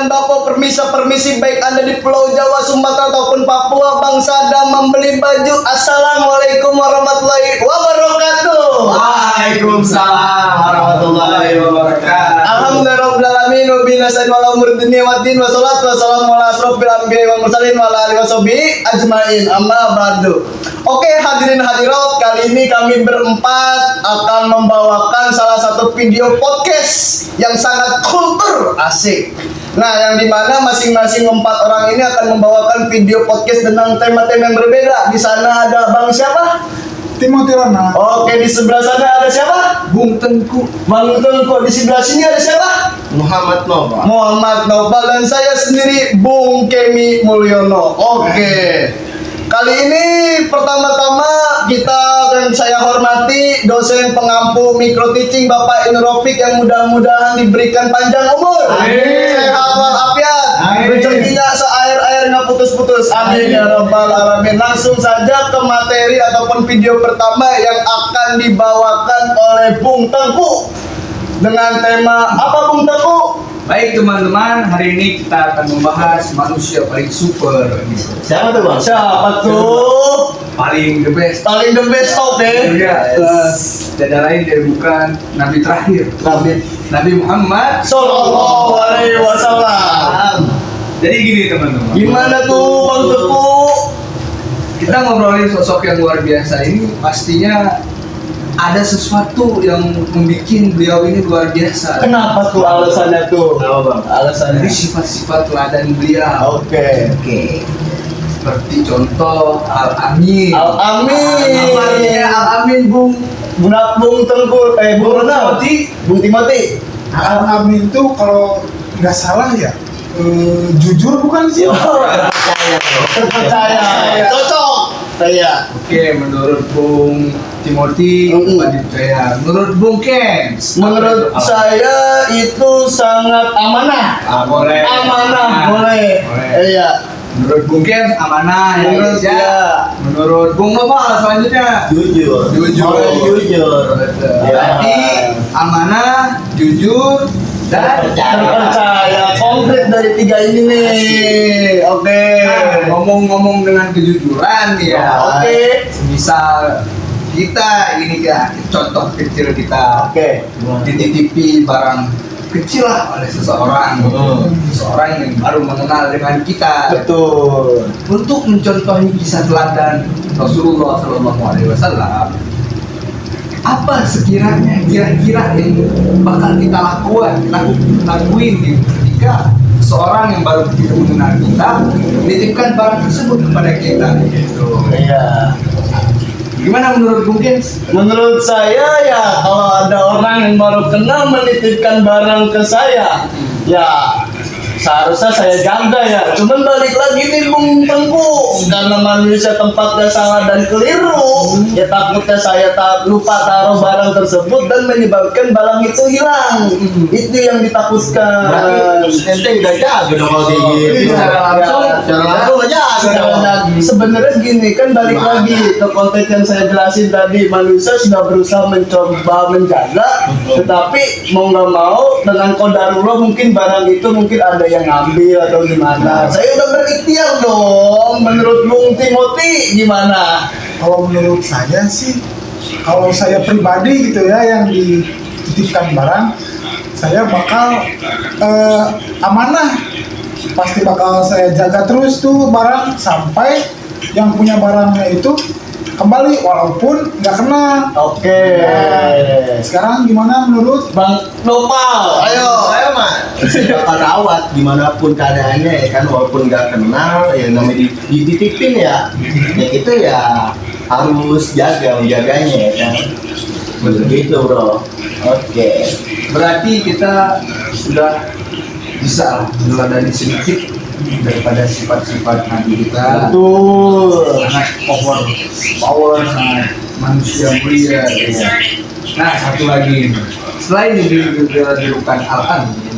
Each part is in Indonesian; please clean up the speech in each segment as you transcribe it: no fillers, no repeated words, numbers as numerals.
dan bapak, permisi baik Anda di Pulau Jawa, Sumatera ataupun Papua, bangsa dan membeli baju. Assalamualaikum warahmatullahi wabarakatuh. Waalaikumsalam warahmatullahi wabarakatuh. Alhamdulillahirabbil alamin wa binasain wala umur dunya waddin wassalatu wassalamu ala asrofil anbiya'i wal mursalin wa ala alihi washabihi ajmain. Amma ba'du. Oke, hadirin hadirat, kali ini kami berempat akan membawakan salah satu video podcast yang sangat kultur asik. Nah, yang dimana masing-masing empat orang ini akan membawakan video podcast tentang tema-tema yang berbeda. Di sana ada Bang siapa? Timothy Rana. Oke, di sebelah sana ada siapa? Bung Tengku. Bang Tengku. Di sebelah sini ada siapa? Muhammad Nova. Muhammad Nopal. Dan saya sendiri Bung Kemi Mulyono. Oke. Kali ini pertama-tama kita dan saya hormati dosen pengampu micro teaching Bapak Inurofik yang mudah-mudahan diberikan panjang umur, sehat walafiat, rezekinya seair-air nggak putus-putus, amin ya rabbal alamin. Langsung saja ke materi ataupun video pertama yang akan dibawakan oleh Bung Tengku dengan tema apa, Bung Tengku? Baik teman-teman, hari ini kita akan membahas manusia paling super. Siapa tuh, Bang? Siapa tuh? Paling the best. Paling the best, oke. Tidak lain dari bukan Nabi terakhir, Nabi Muhammad Sallallahu alaihi wasallam. Jadi gini teman-teman. Gimana tuh, Bang Teku? Kita ngobrolin sosok yang luar biasa ini, pastinya ada sesuatu yang membuat beliau ini luar biasa. Kenapa tuh alasannya tuh? Kenapa, Bang? Alasannya. Jadi sifat-sifat teladan beliau. Oke. Seperti contoh Al-Amin. Al-Amin. Namanya Al-Amin, Bung. Bung Tengku, Bung Timothy. Bung Timothy. Al-Amin itu kalau nggak salah ya, jujur bukan sih? Terpercaya. Cocok. Saya. Oke, menurut Bung Timothy, Jaya. Menurut Bung Kens, Menurut saya itu sangat amanah. Boleh. Amanah, boleh. Iya. Menurut Bung Kens, amanah. Menurut ya. dia. Menurut Bung Nopal selanjutnya. Jujur. Berarti amanah, jujur, dan Terpercaya. Konkret dari tiga ini nih. Oke. Nah, ngomong-ngomong dengan kejujuran nih ya. Oke. Semisal kita ini ya contoh kecil kita Oke. dititipi barang kecil lah oleh seseorang, seseorang yang baru mengenal dengan kita. Betul. Untuk mencontohi kisah teladan Rasulullah SAW, apa sekiranya kira-kira yang bakal kita lakuin ketika seorang yang baru tidak mengenal kita menitipkan barang tersebut kepada kita gitu. Iya. Gimana menurut Bung Gens? Menurut saya ya kalau ada orang yang baru kenal menitipkan barang ke saya, ya seharusnya saya jaga ya. Cuman balik lagi nih Bung Tengku, karena manusia tempatnya salah dan keliru, ya takutnya saya lupa taruh barang tersebut dan menyebabkan barang itu hilang. Itu yang ditakutkan. Ente udah jago dong kalau kayak gitu. Secara langsung aja. Sebenarnya gini kan balik lagi ke konteks yang saya jelasin tadi, manusia sudah berusaha mencoba menjaga, tetapi mau nggak mau dengan qadarullah mungkin barang itu mungkin ada yang ngambil atau gimana. Saya udah berikhtiar dong. Menurut Bung Timothy gimana? Kalau menurut saya sih, kalau saya pribadi gitu ya yang dititipkan barang, saya bakal amanah. Pasti bakal saya jaga terus tuh barang sampai yang punya barangnya itu kembali walaupun nggak kena. Oke. Sekarang gimana menurut Bang Nopal? Ayo. Saya mah bakal rawat dimanapun keadaannya ya kan, walaupun nggak kenal ya namanya dititipin ya itu ya harus menjaganya ya kan. Begitu bro. Oke. Berarti kita sudah bisa meneladani sedikit daripada sifat-sifat Nabi kita. Betul. Sangat power, sangat manusia mulia. Ya. Nah, satu lagi, selain dirukan Al-Amin,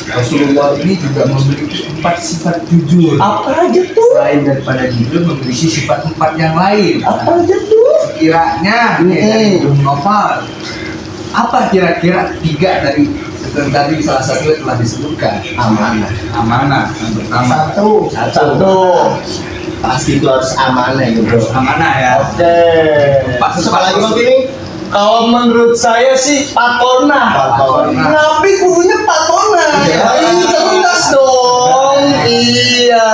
Rasulullah ini juga memiliki 4 sifat jujur. Apa aja tuh? Selain daripada jujur, memiliki sifat 4 yang lain. Apa aja tuh? Kiranya, dari Bung Nopal, apa kira-kira 3 dari Dan tadi salah satu telah disebutkan Amanah. amanah yang pertama. Satu. Pasti itu harus amanah ya bro. Amanah ya. Oke. Terus apa lagi bang ini? Kalau menurut saya sih patona. Patona. Nabi kudunya patona. Iya. Ini cerdas dong. Iya.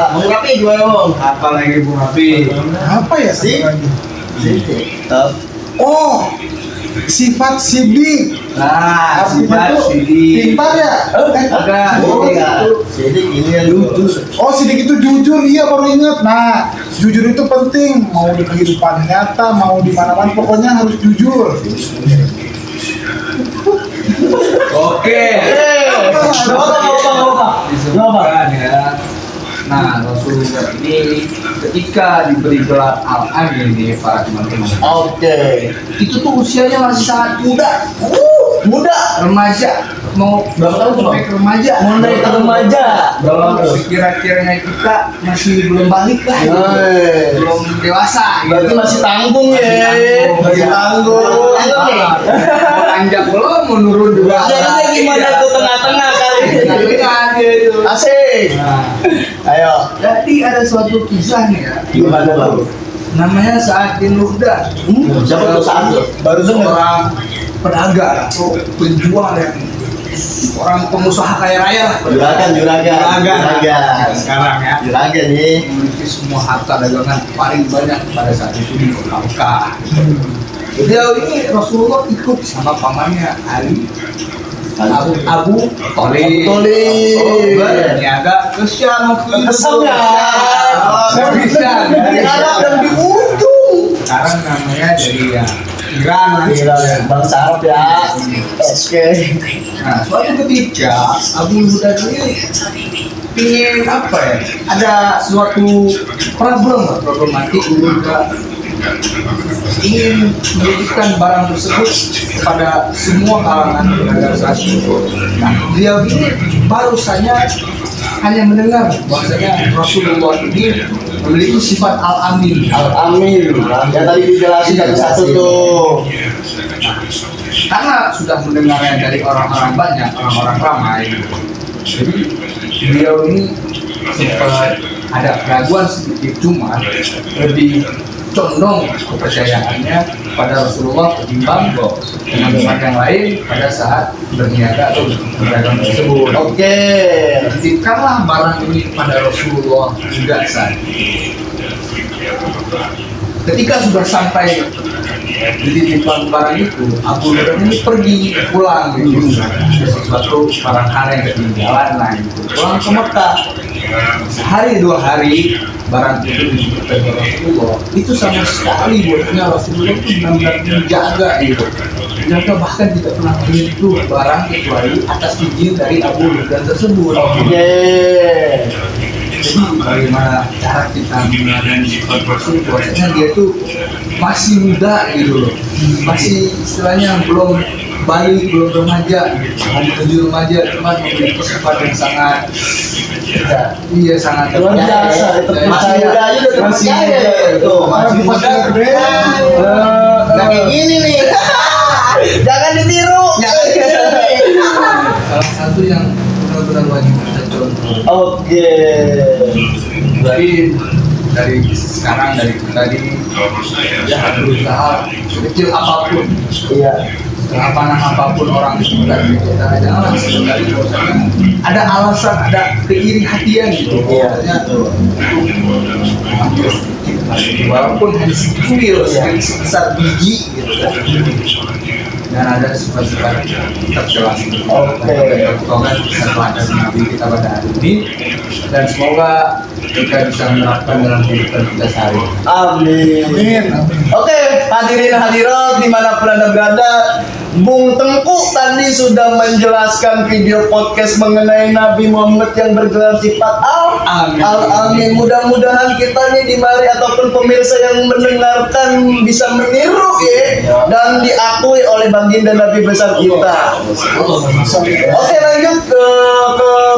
Bang Rapi gimana bang? Apa lagi Bung Hafi? Apa ya Si? satu lagi? Oh, sifat sidik. Nah, Artinya sifat tuh sidik. pintar ya? Agak Oh, Jadi ini yang jujur. Oh, sidik itu jujur, iya baru ingat. Nah, jujur itu penting. Mau di kehidupan nyata, mau di mana-mana, pokoknya harus jujur. Oke. Disebutkan ya. Nah, Rasulullah ini ketika diberi gelar Al-Amin nih para teman-teman. Oke. Itu tuh usianya masih sangat muda, Muda. remaja. Mau Berapa tahun tuh, Bang? naik ke remaja. Mau naik ke remaja. Kalau sekira-kiranya kita masih belum balik lah, gitu. Woi. Belum dewasa. Berarti gitu. masih tanggung ya. Masih tanggung. Anjak belum menurun juga. Jadinya gimana tuh tengah-tengah kali. Tengah-tengah dia itu. Asik. Nah, Ayo. jadi ada suatu kisah nih ya. Gimana bang? Namanya Sa'ad bin Luhda. Siapa tuh Sa'ad tuh? Baru dengar. Seorang pedagang atau penjual yang orang pengusaha kaya raya lah. Juragan. Sekarang ya. Juragan nih. Memiliki semua harta dagangan paling banyak pada saat itu di kota Mekah. Beliau ini Rasulullah ikut sama pamannya Ali Abu Thalib. Berniaga ke Syam waktu itu. Kesam ya. Bisa. Di Arab dan di ujung. Sekarang namanya dari ya Iran lah. Gila, bangsa Arab ya. Oke. Nah, suatu ketika Abu Luhda ini pingin apa ya? Ada suatu problematik juga ingin menjadikan barang tersebut kepada semua kalangan pedagang saat itu. Nah, beliau ini baru saja hanya mendengar bahwasanya Rasulullah ini memiliki sifat al-amin. Amin. Yang tadi dijelasin satu tuh. Karena sudah mendengarnya dari orang-orang banyak, orang-orang ramai, jadi beliau ini sempat ada keraguan sedikit, cuma lebih condong kepercayaannya pada Rasulullah ketimbang teman-teman yang lain pada saat berniaga atau berdagang tersebut. Oke. Titipkanlah barang ini kepada Rasulullah juga saat ketika sudah sampai dititipkan barang itu, Abu Luhda ini pergi pulang gitu. Sesuatu barang hal yang ketinggalan lah gitu. Pulang ke Mekah. Sehari dua hari barang itu dititipkan ke Rasulullah. Itu sama sekali buatnya Rasulullah itu benar-benar menjaga gitu. Menjaga bahkan tidak pernah menyentuh barang kecuali atas izin dari Abu Luhda tersebut. Oke. Jadi bagaimana cara kita mengenalkan sifat Rasul bahwasanya dia tuh masih muda gitu loh, masih istilahnya belum balik, belum remaja gitu, menuju remaja, cuma memiliki sifat yang sangat iya sangat Luar biasa, itu Masih muda aja udah terpercaya itu. masih muda Nah kayak gini nih. Jangan ditiru. salah satu yang benar-benar wajib kita contoh. Oke. Jadi dari sekarang dari tadi ya berusaha sekecil apapun, Iya. amanah apapun orang itu dari kita janganlah sebenarnya bahwasanya ada alasan, ada keiri hatian gitu. Iya. Ambil sedikit walaupun hanya secuil sebesar biji gitu kan. Dan ada sifat-sifat terjelas. Oke. Semoga bisa teladan Nabi kita pada hari ini, dan semoga kita bisa menerapkan dalam kehidupan kita sehari. Amin. Oke, hadirin hadirat dimanapun anda berada, Bung Tengku tadi sudah menjelaskan video podcast mengenai Nabi Muhammad yang bergelar sifat Amin. Al-Amin. Mudah-mudahan kita nih di mari ataupun pemirsa yang mendengarkan bisa meniru ya dan diakui oleh baginda Nabi besar kita. Oke, lanjut ke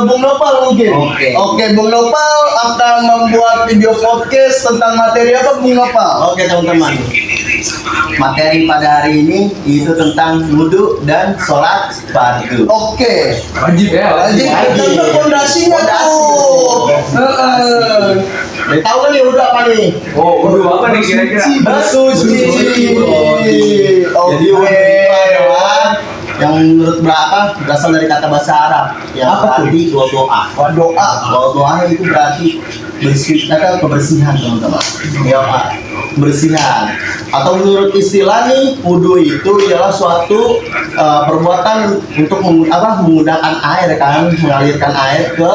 Bung Nopal mungkin. Oke. Bung Nopal akan membuat video podcast tentang materi apa Bung Nopal? Oke teman-teman. materi pada hari ini itu tentang wudhu dan sholat fardu. Oke. Wajib ya, Wajib. Itu pondasinya tuh. Udah tahu kan nih wudhu apa nih? Oh, wudhu apa nih kira-kira? Bersuci. Jadi wudhu itu adalah yang menurut berapa berasal dari kata bahasa Arab yang berarti doa. Doa itu berarti kebersihan teman-teman. Ya Pak, kebersihan. Atau menurut istilah nih, wudhu itu ialah suatu perbuatan untuk menggunakan air kan, mengalirkan air ke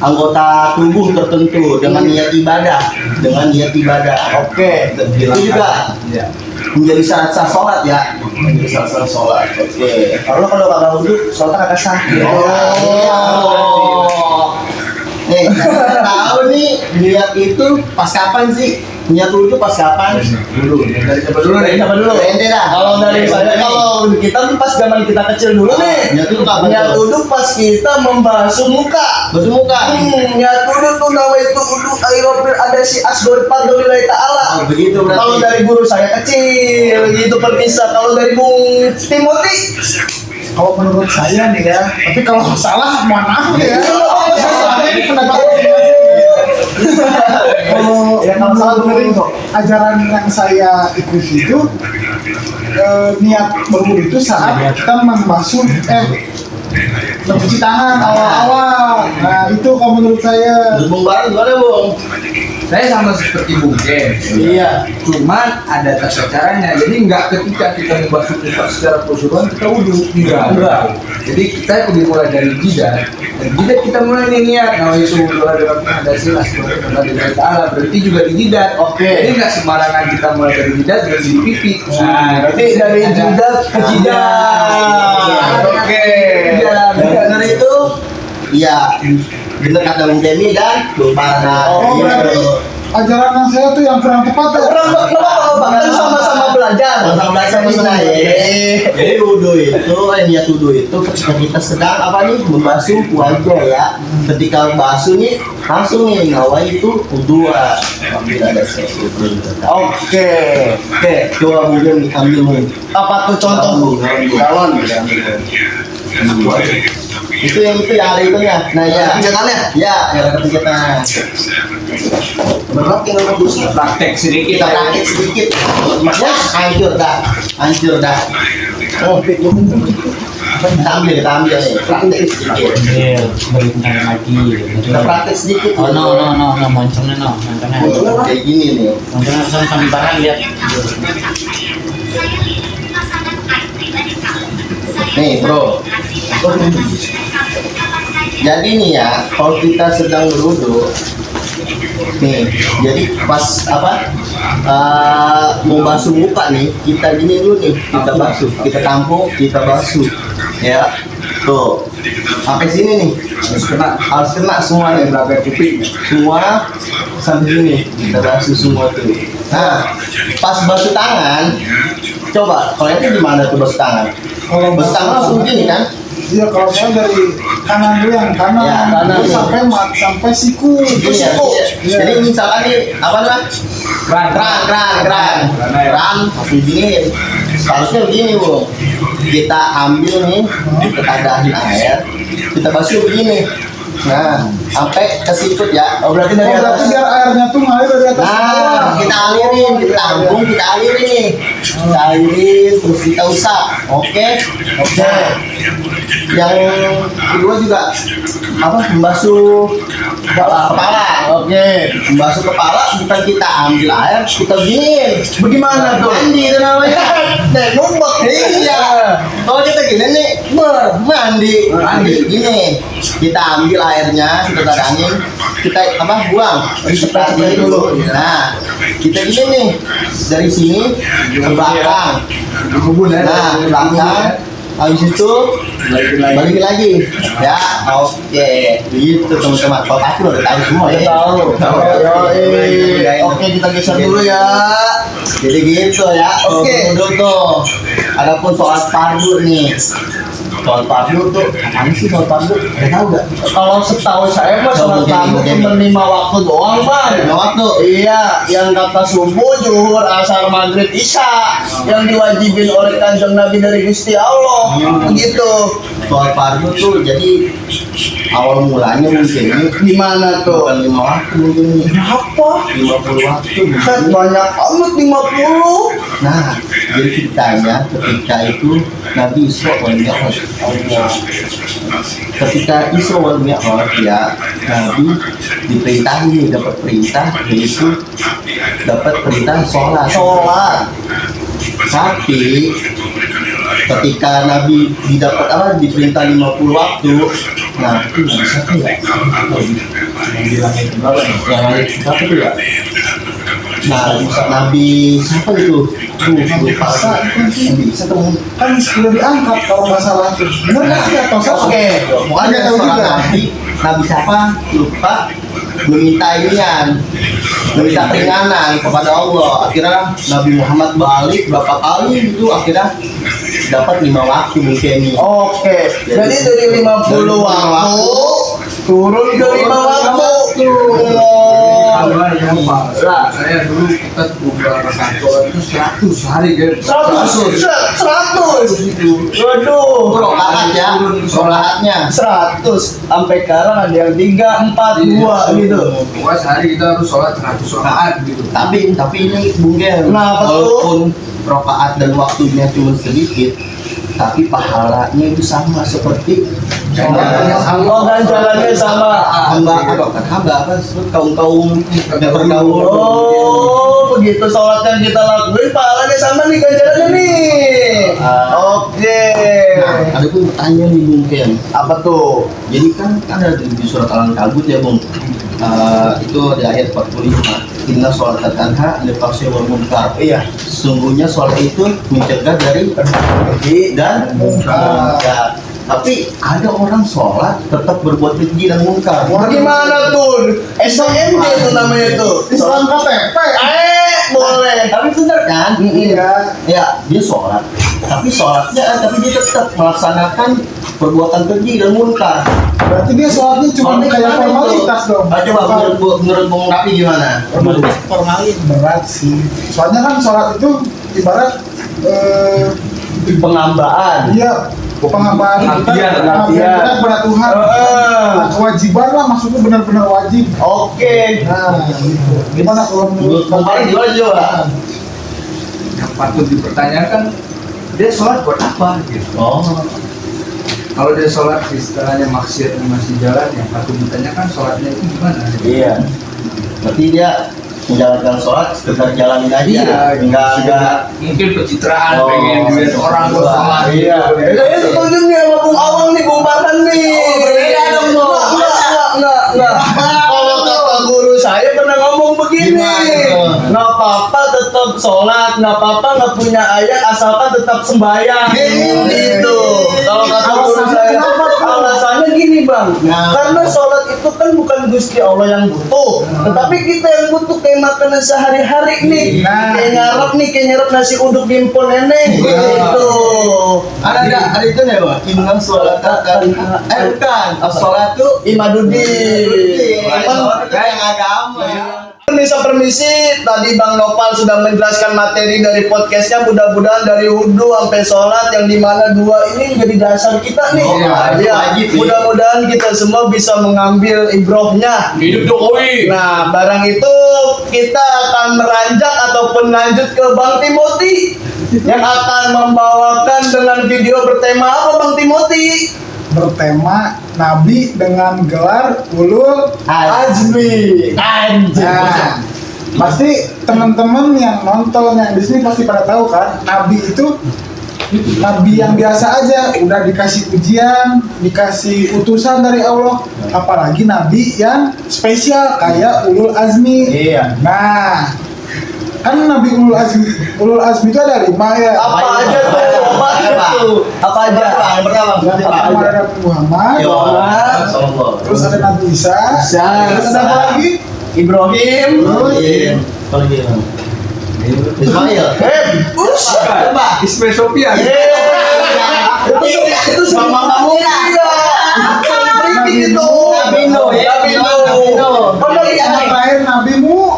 anggota tubuh tertentu dengan niat ibadah. Oke. Itu juga menjadi syarat sah sholat ya. Menjadi syarat sah sholat. Oke. Kalau kagak wudhu, sholat kagak sah. Nih, kita tahu nih niat itu pas kapan sih? Niat wudhu pas kapan? Dari siapa dulu? Ente dah. Kalau dari saya, kalau kita tuh pas zaman kita kecil dulu nih. Niat wudhu kapan? Niat wudhu pas kita membasuh muka. Basuh muka. Niat wudhu tuh nama itu wudhu aerobil ada si asgor padlillahi ta'ala. Oh, begitu berarti. Kalau dari guru saya kecil gitu perpisah. Kalau dari Bung Timothy, Kalau menurut saya nih ya, tapi kalau salah mohon maaf ya. Saya ini pendapat kalau salah benerin kok. ajaran yang saya ikuti itu niat berwudu itu saat kita mencuci tangan awal-awal. Nah itu kalau menurut saya. Bung Barang gimana Bung? Saya sama seperti Bung Ken. Iya. Cuman ada tata caranya. Jadi nggak ketika kita membasuh muka secara keseluruhan kita wudhu. Enggak. Jadi kita dimulai dari jidat. Dan jidat kita mulai nih niat. Nah itu mulai dari ada silas. Berarti juga di jidat. Oke. Jadi nggak sembarangan kita mulai dari jidat dan di pipi. Nah, berarti dari jidat ke jidat. Oke. Dari itu, iya bener kata Bung Demi dan Bung Barang. Oh berarti ajaran yang saya tuh yang kurang tepat ya. Orang bahkan sama-sama belajar. Sama belajar kita ya. Jadi wudhu itu, niat wudhu itu ketika kita sedang membasuh wajah ya. Ketika basuh nih langsung nih nawa itu wudhu. Apabila ada sesuatu perintah. Oke. Coba Bung ambil Apa tuh contoh? galon. Itu yang ada itunya. Nah ya. Kebijakannya? Ya, yang ada kebijakan. Berat yang bagus. Praktek sedikit. Kita praktek sedikit. Ya, hancur dah. Oh, kita ambil nih. Praktek sedikit. Bentar lagi. Kita praktek sedikit. Oh no, moncongnya Kayak gini nih. moncongnya sampai barang lihat. Nih bro. Jadi nih ya, kalau kita sedang berwudu, nih, jadi pas mau basuh muka nih, kita gini dulu nih, kita basuh, kita tampung, kita basuh, ya, tuh, sampai sini nih, harus kena semua nih, berapa kuping, semua sampai sini, kita basuh semua tuh. Nah, pas basuh tangan, coba, kalau itu gimana tuh basuh tangan? Kalau Basuh tangan langsung gini kan? Iya kalau saya dari kanan dulu yang kanan, Ya, kanan. terus sampai siku. Gini ya, Iya. jadi misalkan nih keran masih gini, harusnya begini Bung, kita ambil nih, kita kadahin air, kita basuh begini, nah sampai ke sikut ya. Oh berarti dari Berarti atas. biar airnya tuh ngalir dari atas ke bawah. Nah, kita alirin, kita tampung, kita alirin nih, kita alirin, terus kita usap, oke. Yang kedua juga membasuh kepala. Oke. Membasuh kepala bukan kita ambil air, kita begini. Bagaimana tuh? Mandi itu namanya. Numpuk. Iya. Kalau kita gini nih, mandi gini. Kita ambil airnya, kita tadangin, kita buang, kita dulu. Nah, kita gini nih dari sini ke belakang. Nah, ke belakang. Habis itu balik lagi. Ya, oke. Gitu teman-teman. Kalau pasti udah tahu semua ya. Oke, kita geser dulu ya. Jadi gitu ya. Oke. Dulu tuh. Adapun soal fardu nih. Sholat fardu tuh, apa sih sholat fardu? Gak tahu gak? Kalau setahu saya mah sholat fardu cuma 5 waktu doang bang. 5 waktu? Iya, yang kata subuh, zuhur, asar, maghrib, isya, yang diwajibin oleh kanjeng Nabi dari Gusti Allah. Begitu. Sholat fardu tuh jadi awal mulanya mungkin Gimana tuh? bukan 5 waktu mungkin Apa? 50 waktu Set mungkin. banyak amat 50. Nah, jadi ceritanya ketika itu Nabi Isra wal Mi'raj. Ketika Isra wal Mi'raj ya, Nabi diperintah dapat perintah yaitu dapat perintah sholat. Sholat. Tapi ketika Nabi didapat apa diperintah 50 waktu, nah itu nggak bisa tuh ya. Yang bilang itu berapa nih? Yang lain siapa tuh ya? Nah, Nabi siapa itu? Lupa. Bisa tuh. Kan sudah diangkat kalau nggak salah tuh. Bener nggak sih atau salah? Oke, Nggak ada tahu seorang juga. Nabi siapa? Lupa. Meminta inian, meminta keringanan kepada Allah. Akhirnya Nabi Muhammad balik berapa kali itu akhirnya dapat 5 waktu mungkin. Oke. Jadi dari 50 waktu turun ke 5 waktu. Kabar yang Pak. Saya dulu kita beberapa sholat itu 100 hari kan. 100. Itu. Waduh. Rokaat ya, sholatnya. 100 sampai sekarang ada yang 3, 4, 2 gitu. Pokoknya sehari kita harus sholat 100 rakaat gitu. Tapi ini Bungen, Kenapa tuh? walaupun rokaat dan waktunya cuma sedikit, tapi pahalanya itu sama seperti Oh, ganjarannya sama. hamba apa kaum yang bergaul. Oh, begitu sholat yang kita lakuin pahalanya sama nih ganjarannya nih. Oke. Nah, ada pun pertanyaan nih mungkin. Apa tuh? Jadi kan ada di surat Al-Ankabut ya Bung. Itu di ayat 45. Inna sholat tanha anil fahsya'i wal munkar. Iya. Sesungguhnya sholat itu mencegah dari keji dan munkar. Tapi ada orang sholat tetap berbuat keji dan munkar. Bagaimana tuh? SOMJ itu namanya tuh. Islam KTP. Boleh. Tapi benar kan? Iya. Ya, dia sholat. Tapi dia tetap melaksanakan perbuatan keji dan munkar. Berarti dia sholatnya cuma Sholatnya kayak gimana itu? formalitas dong. Coba menurut Bung Rapi gimana? Formalin. Berat sih. Soalnya kan sholat itu ibarat Penghambaan. iya penghambaan Latihan, kita kepada Tuhan. Heeh. Nah, kewajiban lah maksudnya benar-benar wajib. Oke. Nah, gitu. Gimana kalau menurut Bung Rapi gimana coba? Yang patut dipertanyakan, dia sholat buat apa gitu. Oh, Kalau dia sholat istilahnya maksiatnya masih jalan, yang patut ditanyakan sholatnya itu gimana? iya. Berarti dia menjalankan sholat sekedar jalanin aja. Enggak. Mungkin pencitraan, Oh, pengen dilihat orang iya. sholat. Iya. Saya setuju nih sama Bung Awang nih, Bung Farhan nih. berbeda dong, Bung. Enggak. Kalau kata guru saya pernah ngomong begini. Gimana? Nggak apa-apa tetap sholat, nggak apa-apa nggak punya ayat asalkan tetap sembahyang. Gitu. Kalau kata guru Alasannya saya, kenapa tuh? alasannya gini bang. Nah. Karena sholat itu kan bukan Gusti Allah yang butuh, tetapi kita yang butuh kayak makanan sehari-hari nih. Nah. Kayak nyarap nasi uduk di empon nenek. Gitu. Ada itu nih, Bang. Inna sholata bukan. As-sholatu Imadudin. Emang yang agama. Permisi, tadi Bang Nopal sudah menjelaskan materi dari podcastnya. Mudah-mudahan dari wudhu sampai sholat yang dimana dua ini menjadi dasar kita nih. Oh, Ya, wajib, nih. mudah-mudahan kita semua bisa mengambil ibrohnya. Hidup Jokowi. Nah, barang itu kita akan meranjak ataupun lanjut ke Bang Timothy yang akan membawakan dengan video bertema apa Bang Timothy? Bertema Nabi dengan gelar ulul. Azmi. Nah, pasti teman-teman yang nonton yang di sini pasti pada tahu kan, Nabi itu Nabi yang biasa aja, udah dikasih ujian, dikasih utusan dari Allah, apalagi Nabi yang spesial kayak ulul azmi. Iya. Nah, kan Nabi ulul azmi itu ada 5 ya. Apa aja tuh? Apa aja tuh? Apa aja? Yang pertama, Yang pertama ada Nabi Muhammad, terus ada Nabi Isa, Isa. terus ada apa lagi? Ibrahim. Kalau gitu. Ismail. Buset. Coba. Ismail Sofian. Itu sama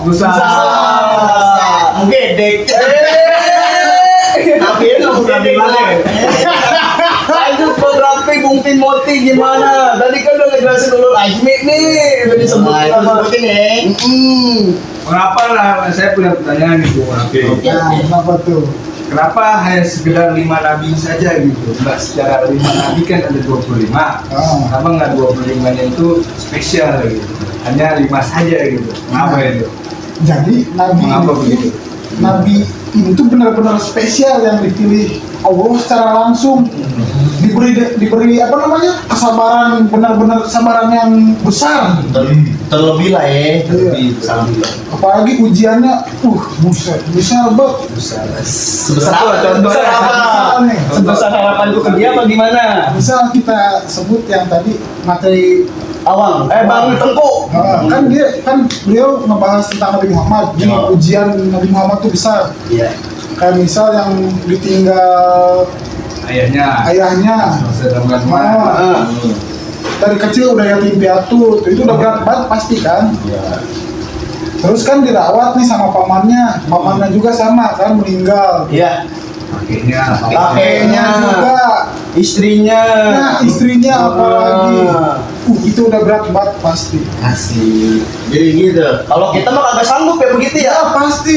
Musa. Gedek. Tapi itu bukan Lanjut fotografi Bung Timothy gimana? Tadi kan udah ngejelasin Ulul Ajmi nih, udah disebut Nah, itu sama. sebutin ya. Mengapa lah? Saya punya pertanyaan nih Bung Rafi. Nah, kenapa tuh? Kenapa hanya sekedar 5 nabi saja gitu? Enggak secara 5 nabi kan ada 25. Kenapa nggak 25-nya itu spesial gitu? Hanya 5 saja gitu. Kenapa itu? Jadi Nabi Mengapa itu, begitu? Nabi itu benar-benar spesial yang dipilih Allah secara langsung, diberi apa namanya, kesabaran, benar-benar kesabaran yang besar. Terlebih lah ya. Iya. Terlebih. Apalagi ujiannya, buset, besar banget. Sebesar apa? Contohnya Sebesar apa? Besar nih. Sebesar harapanku ke dia apa gimana? Misal kita sebut yang tadi materi Awang, Bang Tengku. kan dia kan beliau ngebahas tentang Nabi Muhammad. Jadi ujian Nabi Muhammad itu besar. Iya. Kayak misal yang ditinggal ayahnya, Sedang Ah, dari kecil udah yatim piatu, itu udah berat banget pasti kan. Iya. Terus kan dirawat nih sama pamannya juga sama kan, meninggal. Iya. Kakeknya juga, Istrinya. nah istrinya apalagi, itu udah berat banget pasti. Asik. Jadi gitu. Kalau kita mah kagak sanggup ya begitu ya. Ya pasti.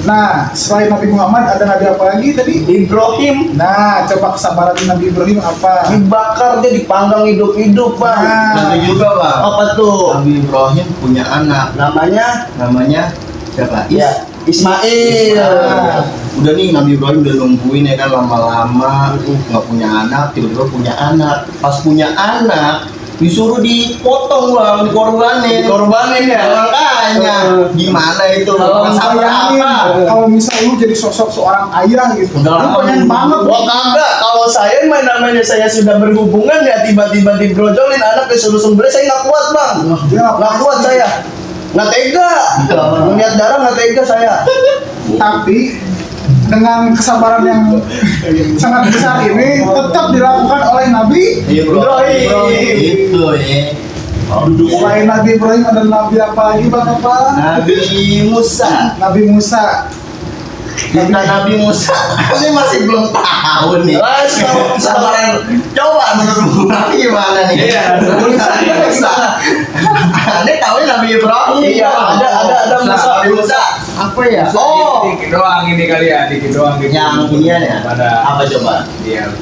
Nah, selain Nabi Muhammad ada Nabi apa lagi tadi? Ibrahim Nah, coba kesabaran Nabi Ibrahim apa? dibakar dia dipanggang hidup-hidup, Bang. Nah. Nanti juga Bang. Apa tuh? Nabi Ibrahim punya anak. Namanya siapa? Ya, Ismail. Nah. Udah nih Nabi Ibrahim udah nungguin ya kan lama-lama nggak punya anak, tiba-tiba punya anak. Pas punya anak disuruh dipotong Bang, dikorbanin ya. Makanya gimana itu? Sabar Bayangin, apa? kalau misal lu jadi sosok seorang ayah gitu, Udah lu lama. pengen banget. Wah kagak, kalau saya namanya saya sudah berhubungan ya tiba-tiba dibrojolin anak disuruh sembelih saya nggak kuat, Bang. Ya, Nggak kuat saya. Nggak tega. Melihat darah nggak tega saya. Tapi dengan kesabaran yang sangat besar ini tetap dilakukan oleh Nabi Ibrahim. Itu ya. Selain Nabi Ibrahim ada Nabi apa lagi Bang apa? Nabi Musa. Nabi Musa. Kita Nabi Musa ini masih belum tahu nih. Sabaran. Coba menurut Nabi gimana nih? Iya, Musa. Anda tahu Nabi Ibrahim? Iya, ada Musa. Musa. Apa ya? Oh, dikit doang ini kali ya, dikit doang gitu. Yang inian ya. Pada Apa coba? Iya.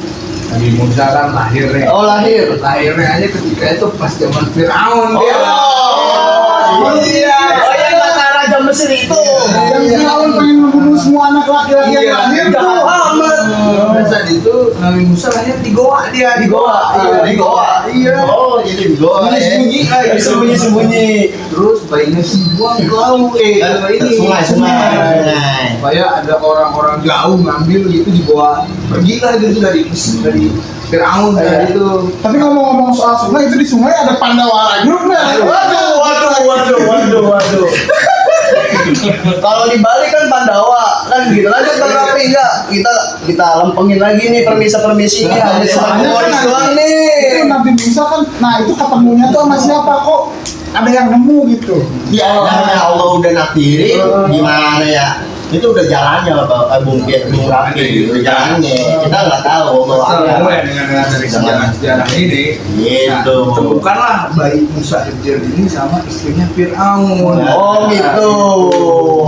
Nabi Musa kan lahirnya. Oh lahir. Lahirnya aja ketika itu pas zaman Firaun dia. Oh iya. Oh yang kata Raja Mesir itu. Yang Firaun pengen membunuh semua anak laki-laki yang lahir tuh. Jahat amat. Saat itu Nabi Musa lahir di goa dia, di goa. Iya, di goa. Iya. Oh, jadi di goa ya. Sembunyi-sembunyi. Terus bayinya dibuang ke laut ini Sungai. supaya ada orang-orang jauh ngambil gitu di bawah, pergilah gitu dari Firaun dari itu. Tapi ngomong-ngomong soal sungai, itu di sungai ada Pandawara Group nggak? Waduh. Kalau di Bali kan Pandawa kan gitu. Lanjut Bang Rafi enggak? Kita lempengin lagi nih permisi-permisinya. Hanya Soalnya sama kan Boris doang itu nih. Nabi Musa kan, nah itu ketemunya tuh sama siapa kok? Ada yang nemu gitu. Ya, namanya Allah udah nakdirin, gimana ya? Itu udah jalannya Bang Bung Rafi, udah jalannya. Kita nggak tahu Allah Ketemu ya dengan dari sejarah ini. Gitu. Temukanlah bayi Musa Ibtir ini sama istrinya Firaun. Oh gitu.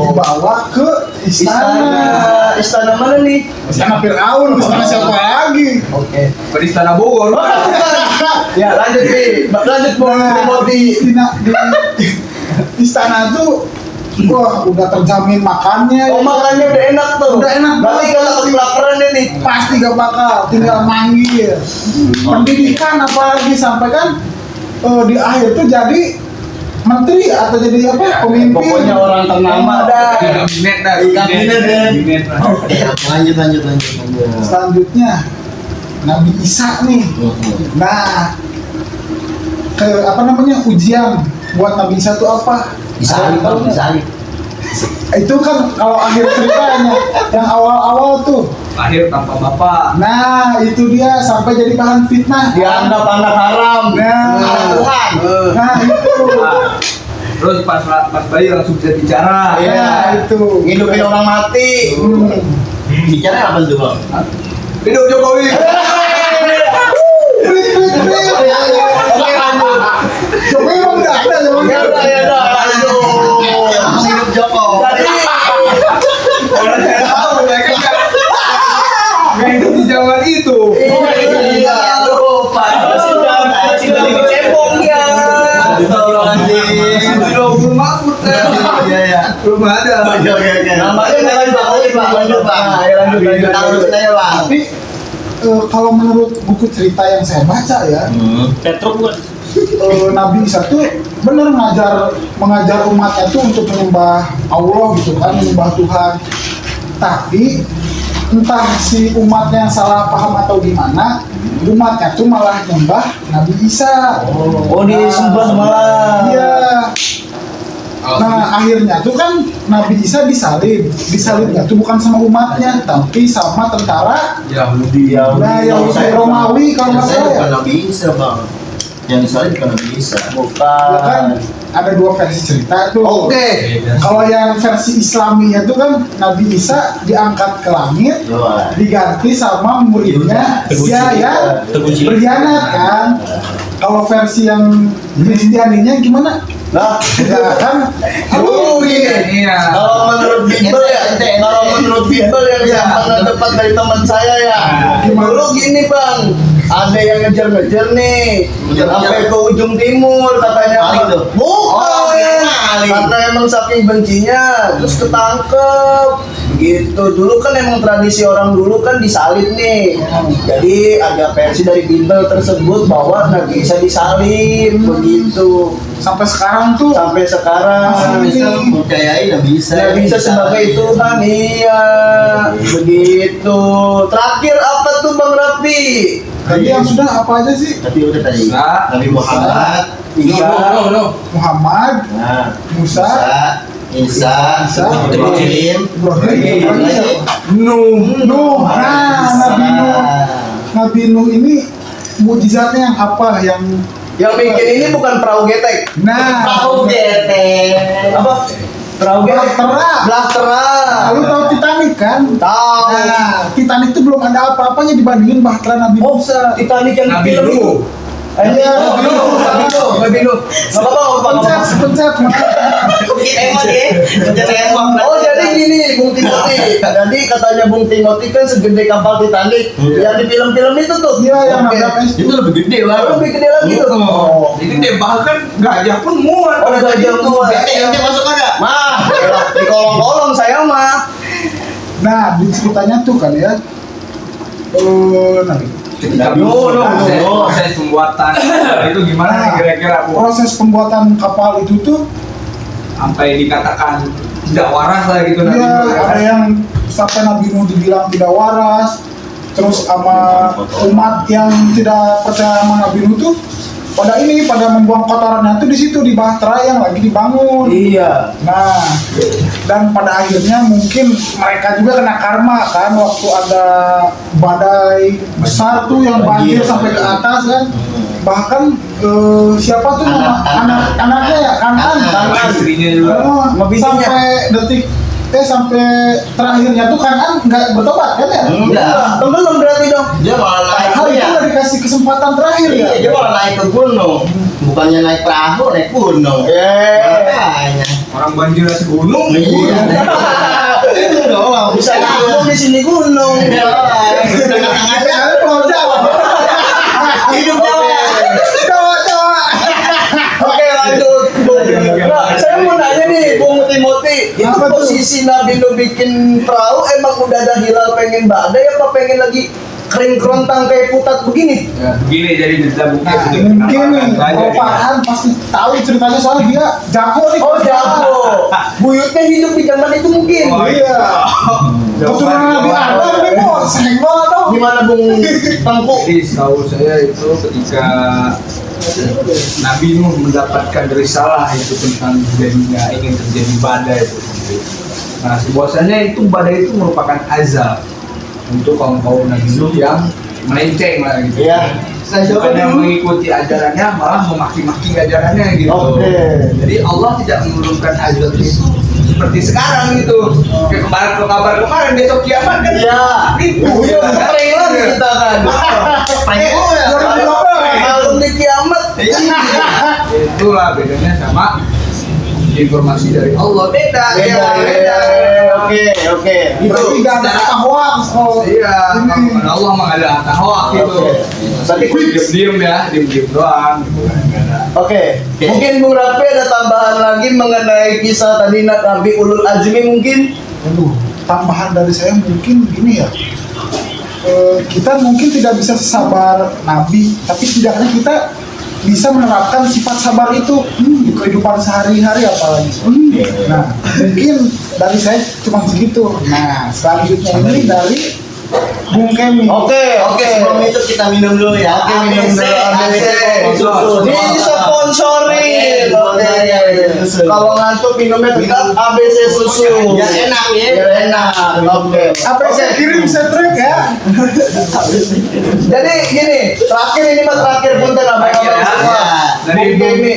Dibawa ke istana. Istana mana nih? Istana Firaun, istana siapa lagi? Oke. Ke Istana Bogor. Ya lanjut nih. Lanjut Bang Timothy. Di istana tuh, wah udah terjamin makannya. Oh makannya udah enak tuh. Udah enak Berarti banget. kalau kelaparan ini. Pasti gak bakal, tinggal manggil. Pendidikan apalagi sampai kan di akhir tuh jadi menteri atau jadi apa? Pemimpin. Pokoknya orang ternama dah. Di kabinet dah. Di kabinet deh. Kabinet lah. Oke, lanjut. Selanjutnya Nabi Isa nih. Nah, ke apa namanya, ujian buat Nabi Isa tuh apa? Disalib, Tahu nggak? disalib. Itu kan kalau akhir ceritanya yang awal-awal tuh. Lahir tanpa bapak. Nah, itu dia sampai jadi bahan fitnah. Dianggap anak haram. Nah, Tuhan. nah itu. Terus pas bayi langsung bisa bicara. Iya, itu. Ngidupin orang mati. Bicara apa tuh bang? Hidup Jokowi. Oke, lanjut. Jokowi emang nggak ada zaman Ya udah, ya udah. Aduh. Hidup Joko. Jadi, Tahu mereka nggak hidup di zaman itu. iya, aduh, Pak. Masih dari cebong ya. Belum Mahfud kan? Iya ya. Belum ada. Oke oke oke. Namanya jangan Jokowi, Pak. Lanjut bang. Lanjut, lanjut. Lanjut aja bang. tapi kalau menurut buku cerita yang saya baca ya, Petruk bukan? Nabi Isa tuh benar mengajar umatnya tuh untuk menyembah Allah gitu kan, menyembah Tuhan. Tapi entah si umatnya yang salah paham atau gimana, umatnya tuh malah nyembah Nabi Isa. Oh, disembah malah. Iya. Nah akhirnya tuh kan Nabi Isa disalibnya tuh bukan sama umatnya, tapi sama tentara Yahudi. Nah, yang Romawi kalau nggak Saya salah bukan ya. Nabi Isa bang. Yang disalib bukan Nabi Isa. Ya kan ada dua versi cerita tuh. Oke. Kalau yang versi Islaminya tuh kan Nabi Isa diangkat ke langit, Wah. diganti sama muridnya Teguh dia Cina. yang Teguh Cina. berkhianat kan. Kalau versi yang Kristianinya gimana? Nah, Ya kan? dulu gini. Iya. Kalau menurut Bimbel ya, kalau menurut Bimbel yang saya pernah dapat dari teman saya ya, dulu gini bang, ada yang ngejar-ngejar nih, sampai ke ujung timur katanya. Maling tuh? Oh, Bukan, maling. karena emang saking bencinya, terus ketangkep. Begitu, dulu kan emang tradisi orang dulu kan disalib nih. Jadi ada versi dari Bimbel tersebut bahwa Nabi Isa disalib, begitu. Sampai sekarang tuh Sampai sekarang. Masih Bisa mempercayai Nabi Isa. Nabi Isa sebagai Tuhan, iya. Begitu. Terakhir apa tuh Bang Rafi? tadi yang sudah apa aja sih? Tapi udah tadi. Isa. Nabi Muhammad. Iya. Muhammad, Nah, Musa, Isa, Ibrahim, Ibrahim, Nuh. Nah, Nabi Nuh ini mujizatnya yang apa? Yang bikin ini bukan perahu getek. Tahu gete. Apa? Perahu getek. Bahtera. Bahtera. Lalu tahu Titanic kan? Tahu. Nah, Titanic itu belum ada apa-apanya dibandingin Bahtera Nabi Musa. Titanic yang Nabi film itu. Nuh. Iya, Nabi Nuh. Gak apa-apa. pencet. Oh jadi gini Bung Timothy. Jadi katanya Bung Timothy kan segede kapal Titanic. Yang di film-film itu tuh. Iya, yang Oke. nabrak es. Itu lebih gede Oh, bang. lebih gede lagi tuh. Oh. Jadi dia bahkan gajah pun muat. Oh, udah gajah muat. Gede masuk ada. Mah, di kolong-kolong saya mah. Nah, di ceritanya tuh kan ya. Nabi. Ketika Nuh, proses pembuatan itu gimana nih kira-kira Bu? Proses pembuatan kapal itu tuh Sampai dikatakan tidak waras lah gitu Nabi ya Nuh, ya ada kan? yang sampai Nabi Nuh dibilang tidak waras, terus sama umat yang tidak percaya sama Nabi Nuh tuh pada membuang kotorannya tuh di situ di Bahtera yang lagi dibangun. Iya. Nah, dan pada akhirnya mungkin mereka juga kena karma kan waktu ada badai besar tuh yang banjir sampai ke atas kan. Bahkan siapa tuh nama anaknya ya Kanan. Istrinya juga. Sampai terakhirnya tuh Kanan nggak bertobat kan ya? Enggak. Tenggelam berarti dong. Dia malah naik Padahal itu ya. udah dikasih kesempatan terakhir ya. Iya, dia malah naik ke gunung. Bukannya naik perahu, naik gunung. Makanya. Orang banjir segunung. Iya. Itu doang. Bisa ngomong di sini gunung. Tengah-tengahnya Pulau Jawa. Hidup Jawa. Oke lanjut. Nah, saya mau nanya nih Bung Timothy, itu Apa tuh? posisi Nabi Nuh bikin perahu emang udah ada hilal pengen badai apa pengen lagi kering kerontang kayak putat begini? Ya, begini jadi kita bukti Nah, itu mungkin kenapa nih, raja Bro gitu. Farhan pasti tahu ceritanya soalnya dia jago nih. Oh jago. Buyutnya hidup di zaman itu mungkin. Oh, Iya. Keturunan Nabi Adam nih bos, senggol atau? Gimana Bung Tengku? Jadi setahu saya itu ketika Nabi Nuh mendapatkan risalah itu tentang ingin terjadi badai itu. Nah, bahwasanya itu badai itu merupakan azab untuk kaum Nabi Nuh yang melenceng lah gitu. Iya. Saya siapa bukan yang dulu? mengikuti ajarannya malah memaki-maki ajarannya gitu. Oke. Jadi Allah tidak menurunkan azab itu seperti sekarang gitu. Kayak kabar kemarin besok kiamat kan. Iya. Ribu Iya, kan. prank lagi kita kan. Prank ya. Kalau di kiamat. Itulah bedanya sama informasi dari Allah beda. Beda. Oke. Berarti Itu. nggak ada kata hoax. Oh, Iya, ini. karena Allah mah ada kata hoax gitu. Tapi Diem-diem ya, diem-diem doang gitu kan. Nggak ada. Oke, mungkin Bung Rapi ada tambahan lagi mengenai kisah tadi Nabi Ulul Azmi mungkin? Aduh, tambahan dari saya mungkin gini ya. Kita mungkin tidak bisa sabar Nabi, tapi setidaknya kita bisa menerapkan sifat sabar itu di kehidupan sehari-hari apalagi. Nah, mungkin dari saya cuma segitu. Nah, selanjutnya ini dari Bung Kemi. Oke. Sebelum itu kita minum dulu ya. Oke, minum dulu ABC. Susu. Disponsorin. Oke. Kalau ngantuk minumnya tetap ABC susu. Biar enak ya. Biar enak. Oke. Apa yang saya kirim saya track ya? Jadi gini, terakhir ini Mas terakhir punten abang-abang Ya, semua. ya. Dari Bung Kemi.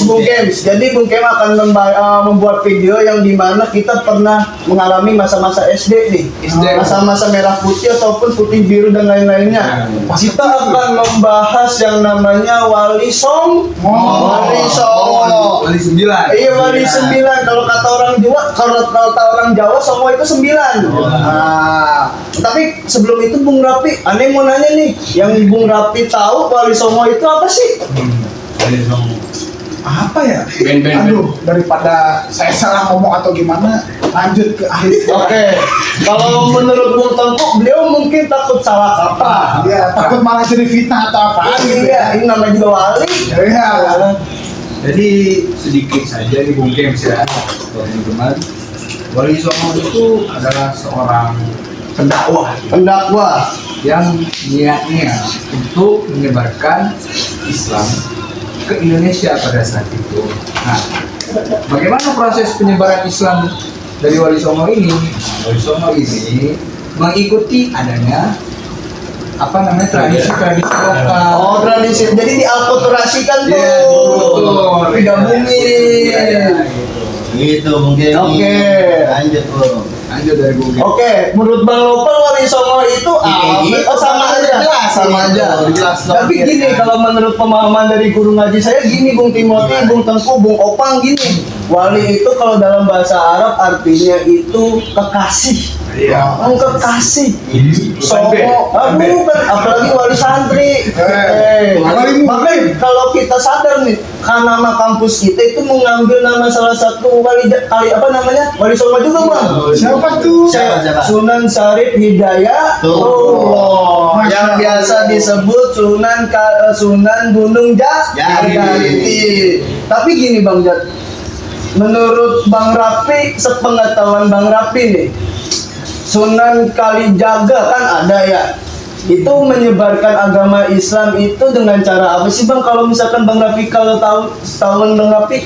Bung Kems. Jadi Bung Kem akan membuat video yang dimana kita pernah mengalami masa-masa SD nih. SD. Masa-masa merah putih ataupun putih biru dan lain-lainnya. Kita akan membahas yang namanya Wali Song. Wali Songo. Wali 9. Iya Wali 9. Kalau kata orang Jawa, kalau kata orang Jawa Songo itu 9. Nah, tapi sebelum itu Bung Rapi, aneh mau nanya nih, yang Bung Rapi tahu Wali Songo itu apa sih? Wali Songo. Apa ya? Ben. Aduh, daripada saya salah ngomong atau gimana, lanjut ke akhir. Oke, kalau menurut Bung Tengku, beliau mungkin takut salah kata. Ya, takut malah jadi fitnah atau apa gitu Iya, ya. ini namanya juga wali. Iya. Jadi sedikit saja di Bung Kems ya, teman-teman. Wali Songo itu adalah seorang pendakwah Pendakwah. yang niatnya untuk menyebarkan Islam ke Indonesia pada saat itu. Nah, bagaimana proses penyebaran Islam dari Wali Songo ini? Nah, Wali Songo ini mengikuti adanya tradisi-tradisi lokal. Oh, tradisi. Jadi diakulturasikan tuh. Iya, betul. Digabungin. Iya, Gitu mungkin. Oke. Lanjut bro. Lanjut dari Bung Kems. Oke, menurut Bang Lopel Wali Songo itu apa? gitu. Oh, sama aja. Jelas, Sama aja. jelas. Tapi gini, kalau menurut pemahaman dari guru ngaji saya gini, Bung Timothy, Bung Tengku, Bung Opang gini. Wali itu kalau dalam bahasa Arab artinya itu kekasih. Iya. Oh, kekasih. Bukan B. Songo, bukan, apalagi wali santri. Wali murid. Makanya kalau kita sadar nih, kan nama kampus kita itu mengambil nama salah satu wali Wali Songo juga bang. Siapa tuh? Siapa? Sunan Syarif Hidayatullah, Masya yang Allah. biasa disebut Sunan Gunung Jati. Tapi gini Bang Jat, menurut Bang Rapi, sepengetahuan Bang Rapi nih, Sunan Kalijaga kan ada ya. Itu menyebarkan agama Islam itu dengan cara apa sih Bang? Kalau misalkan Bang Rafi kalau tahu setahun Bang Rafi.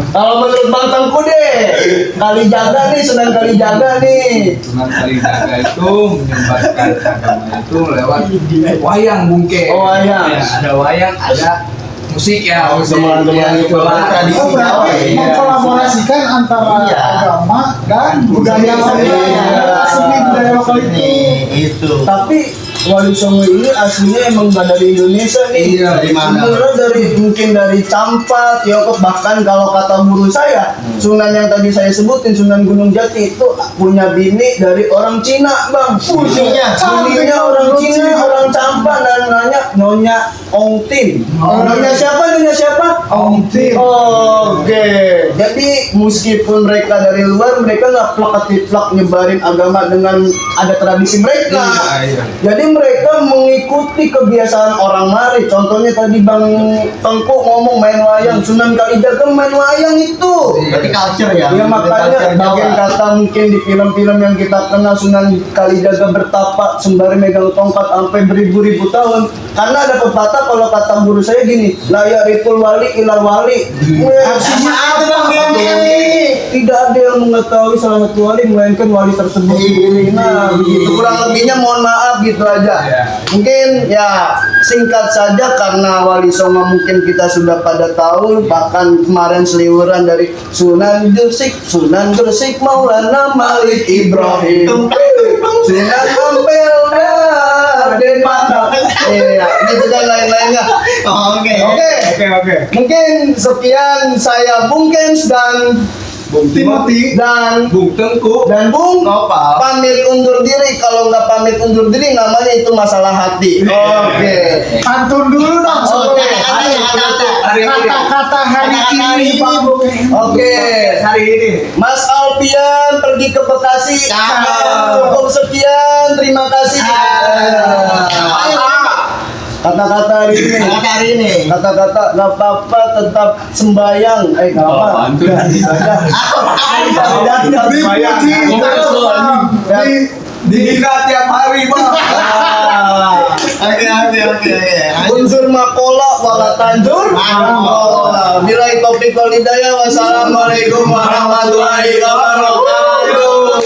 Kalau menurut Bang Tengku deh, Kalijaga nih, Sunan Kalijaga nih. Sunan Kalijaga itu menyebarkan agama itu lewat wayang Bung Kems. Oh, wayang. Ya, ada wayang, ada musik ya, musik. Teman-teman Ya, itu itulah. tradisi. Oh, berarti Iya. mengkolaborasikan antara Iya. agama dan budaya lokal. Iya. Seni budaya lokal itu. Nih, itu. Tapi Wali Songo ini aslinya emang gak dari Indonesia nih. Iya, dari mana? Sebenarnya mungkin dari Campa, Tiongkok, bahkan kalau kata guru saya, Sunan yang tadi saya sebutin, Sunan Gunung Jati itu punya bini dari orang Cina, Bang. Bininya orang Cina, orang Campa, namanya Nyonya Ong Tin. Nyonya siapa? Ong Tin. Oke. Jadi meskipun mereka dari luar, mereka nggak plak-plak nyebarin agama dengan ada tradisi mereka. Iya. Jadi mereka mengikuti kebiasaan orang mari. Contohnya tadi Bang Tengku ngomong main wayang, Sunan Kalijaga main wayang itu. Berarti culture ya. Ya makanya Culture Jawa. bagian kata mungkin di film-film yang kita kenal Sunan Kalijaga bertapa sembari megang tongkat sampai beribu-ribu tahun. Karena ada pepatah kalau kata guru saya gini, la yarithul wali ilal wali. Tidak ada yang mengetahui salah satu wali melainkan wali tersebut sendiri. Nah, begitu kurang lebihnya, mohon maaf gitu aja. Mungkin ya singkat saja karena Wali Songo mungkin kita sudah pada tahu, bahkan kemarin seliweran dari Sunan Gresik Maulana Malik Ibrahim, Sunan Ampel Raden Patah, gitu dan lain-lainnya. Oke. Mungkin sekian saya Bung Kens dan Bung Timothy dan Bung Tengku dan Bung Nopal. pamit undur diri. Kalau nggak pamit undur diri namanya itu masalah hati. Oke. Pantun dulu dong. Oke. Kata-kata hari ini Pak Bung. Oke. Hari ini Mas Alpian pergi ke Bekasi. Cukup sekian. Terima kasih. Kata-kata hari ini. Kata-kata nggak apa-apa, tetap sembayang. Nggak apa. dikira tiap hari bang. Oke. Unsur makola wala tanjur. Bila topik wal hidayah. Wassalamualaikum warahmatullahi wabarakatuh.